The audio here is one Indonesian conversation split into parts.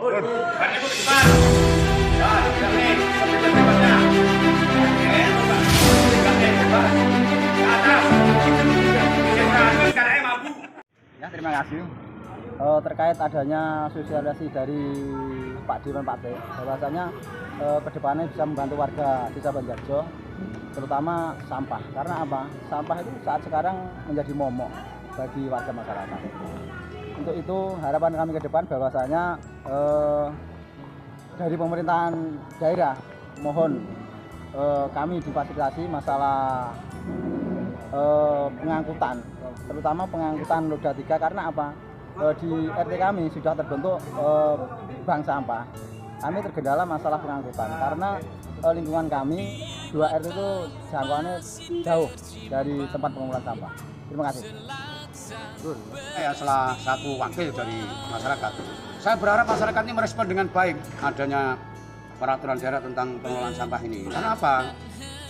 Ya, terima kasih. Terkait adanya sosialisasi dari Pak Dirman Pak T, bahwasanya kedepannya bisa membantu warga Desa Banjarjo, terutama sampah. Karena apa? Sampah itu saat sekarang menjadi momok bagi warga masyarakat. Untuk itu harapan kami ke depan bahwasanya dari pemerintahan daerah mohon kami difasilitasi masalah pengangkutan, terutama pengangkutan roda 3. Karena apa? Di RT kami sudah terbentuk bank sampah. Kami tergendala masalah pengangkutan karena lingkungan kami 2 RT itu jangkauannya jauh dari tempat pengumpulan sampah. Terima kasih. Saya salah satu wakil dari masyarakat. Saya berharap masyarakat ini merespon dengan baik adanya peraturan daerah tentang pengelolaan sampah ini. Karena apa?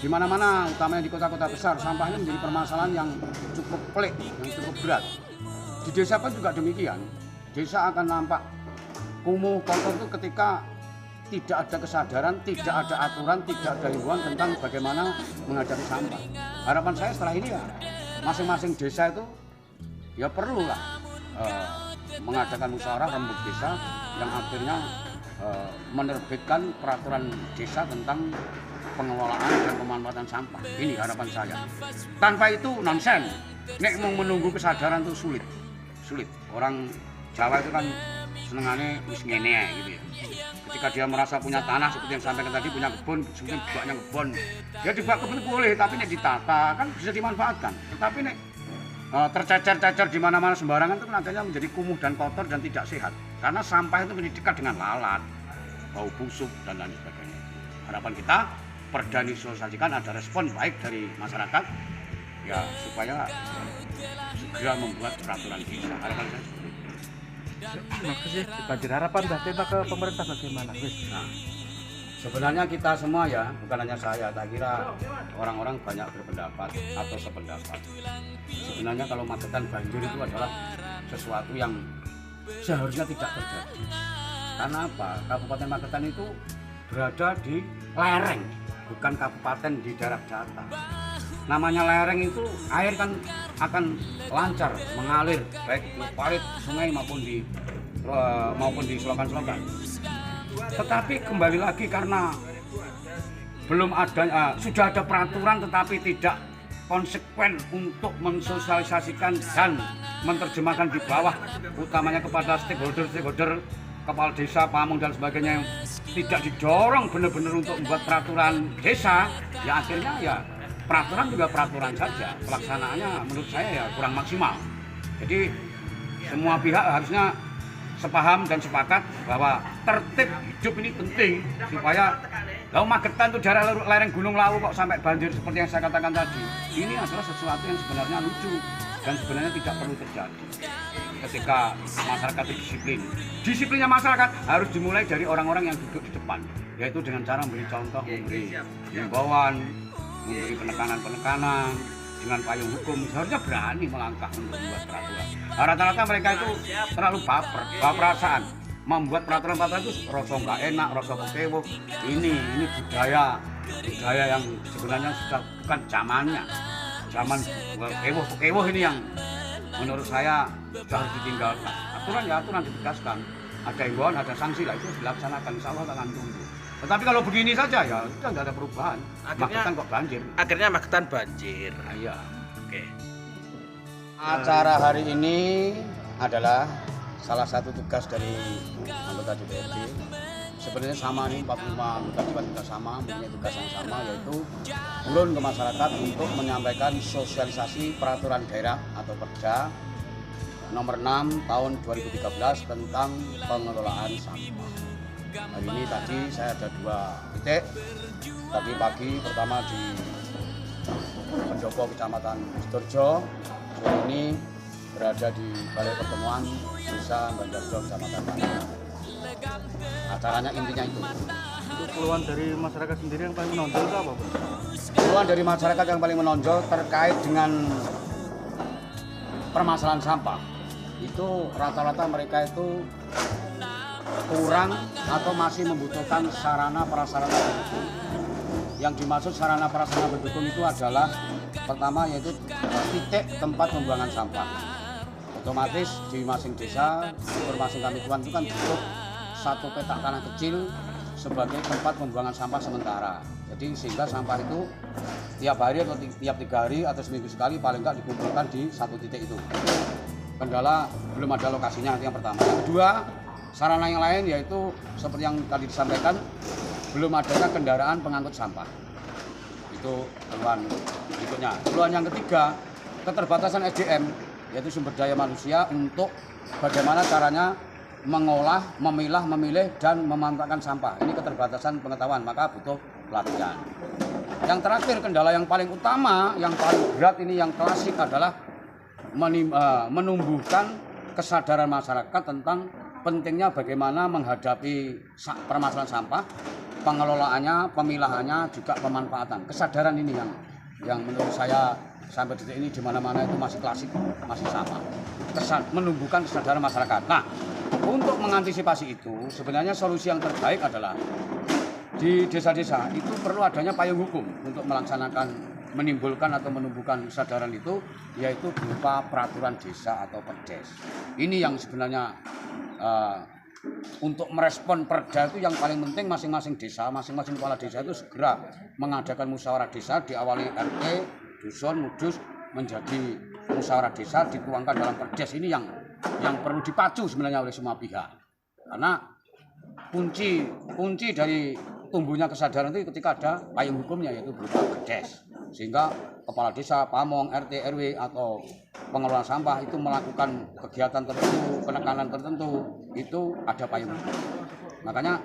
Di mana-mana, utamanya di kota-kota besar, sampah ini menjadi permasalahan yang cukup pelik, yang cukup berat. Di desa pun juga demikian. Desa akan nampak kumuh kotor itu ketika tidak ada kesadaran, tidak ada aturan, tidak ada himbauan tentang bagaimana menghadapi sampah. Harapan saya setelah ini ya, masing-masing desa itu ya perlulah mengadakan musyawarah rembuk desa yang akhirnya menerbitkan peraturan desa tentang pengelolaan dan pemanfaatan sampah. Ini harapan saya. Tanpa itu nonsen. Nek mau menunggu kesadaran itu sulit. Orang Jawa itu kan senengannya wis ngene gitu ya. Ketika dia merasa punya tanah seperti yang sampaikan tadi, punya kebun, seperti buatnya kebun. Ya dibuat kebun boleh, tapi nek ditata kan bisa dimanfaatkan. Tetapi nek tercecer-cecer di mana-mana sembarangan itu kan akhirnya menjadi kumuh dan kotor dan tidak sehat. Karena sampah itu menjadi dekat dengan lalat, bau busuk dan lain sebagainya. Harapan kita perda disosialisasikan, ada respon baik dari masyarakat ya supaya segera membuat peraturan desa. Harapan saya seperti itu. Terima kasih. Banjir harapan Mbak Teta ke pemerintah bagaimana? Nah, sebenarnya kita semua ya, bukan hanya saya, tak kira orang-orang banyak berpendapat atau sependapat. Sebenarnya kalau magetan banjir itu adalah sesuatu yang seharusnya tidak terjadi. Karena apa? Kabupaten Magetan itu berada di lereng, bukan kabupaten di daerah datar. Namanya lereng itu air kan akan lancar mengalir baik di parit sungai maupun di selokan-selokan. Tetapi kembali lagi karena belum ada sudah ada peraturan tetapi tidak konsekuen untuk mensosialisasikan dan menerjemahkan di bawah, utamanya kepada stakeholder kepala desa, pamong dan sebagainya yang tidak didorong benar-benar untuk membuat peraturan desa, ya akhirnya ya peraturan juga peraturan saja, pelaksanaannya menurut saya ya kurang maksimal. Jadi semua pihak harusnya sepaham dan sepakat bahwa tertib hidup ini penting supaya Magetan itu daerah lereng Gunung Lawu kok sampai banjir seperti yang saya katakan tadi. Ini adalah sesuatu yang sebenarnya lucu dan sebenarnya tidak perlu terjadi. Ketika masyarakat itu disiplin, disiplinnya masyarakat harus dimulai dari orang-orang yang duduk di depan, yaitu dengan cara memberi contoh, memberi himbauan, memberi penekanan dengan payung hukum. Seharusnya berani melangkah untuk membuat peraturan. Nah, rata-rata mereka itu terlalu baper-perasaan. Membuat peraturan-peraturan itu rasa nggak enak, rasa kecewa. Ini budaya yang sebenarnya sudah bukan zamannya. Zaman kecewa ini yang menurut saya sudah harus ditinggalkan. Aturan ya aturan ditegaskan. Ada himbauan, ada sanksi lah, itu dilaksanakan. Insya Allah akan tunggu. Tetapi kalau begini saja ya sudah nggak ada perubahan. Magetan kok banjir. Akhirnya Magetan banjir. Nah, iya. Oke. Acara hari ini adalah salah satu tugas dari anggota DPRD. Sebenarnya sama nih, 45 anggota kita sama, mempunyai tugas yang sama, yaitu turun ke masyarakat untuk menyampaikan sosialisasi peraturan daerah atau Perda nomor 6 tahun 2013 tentang pengelolaan sampah. Hari ini tadi saya ada 2 titik. Tadi pagi pertama di Pendopo Kecamatan Sidoarjo, sore ini berada di Balai Pertemuan Desa Banjarjo Kecamatan Banjar. Acaranya intinya itu. Untuk keluhan dari masyarakat sendiri yang paling menonjol itu apa, Pak? Keluhan dari masyarakat yang paling menonjol terkait dengan permasalahan sampah. Itu rata-rata mereka itu kurang atau masih membutuhkan sarana prasarana pendukung. Yang dimaksud sarana prasarana pendukung itu adalah pertama yaitu titik tempat pembuangan sampah. Otomatis di masing desa, masing kamituan itu kan butuh satu petak tanah kecil sebagai tempat pembuangan sampah sementara. Jadi sehingga sampah itu tiap hari atau tiap 3 hari atau seminggu sekali paling enggak dikumpulkan di satu titik itu. Kendala belum ada lokasinya, itu yang pertama. Yang kedua, sarana yang lain yaitu seperti yang tadi disampaikan, belum adanya kendaraan pengangkut sampah. Itu keluhan berikutnya. Keluhan yang ketiga, keterbatasan SDM, yaitu sumber daya manusia untuk bagaimana caranya mengolah, memilah, memilih, dan memanfaatkan sampah. Ini keterbatasan pengetahuan, maka butuh pelatihan. Yang terakhir, kendala yang paling utama, yang paling berat ini yang klasik adalah menumbuhkan kesadaran masyarakat tentang pentingnya bagaimana menghadapi permasalahan sampah, pengelolaannya, pemilahannya, juga pemanfaatan. Kesadaran ini yang menurut saya sampai detik ini di mana-mana itu masih klasik, masih sama. Menumbuhkan kesadaran masyarakat. Nah, untuk mengantisipasi itu, sebenarnya solusi yang terbaik adalah di desa-desa itu perlu adanya payung hukum untuk melaksanakan, menimbulkan atau menumbuhkan kesadaran itu, yaitu berupa peraturan desa atau perdes. Ini yang sebenarnya untuk merespon perda itu yang paling penting masing-masing desa, masing-masing kepala desa itu segera mengadakan musyawarah desa, diawali RT, dusun, mudus, menjadi musyawarah desa, dituangkan dalam perdes. Ini yang perlu dipacu sebenarnya oleh semua pihak. Karena kunci dari tumbuhnya kesadaran itu ketika ada payung hukumnya, yaitu berupa perdes. Sehingga kepala desa, pamong, RT, RW atau pengelola sampah itu melakukan kegiatan tertentu, penekanan tertentu, itu ada payung hukum. Makanya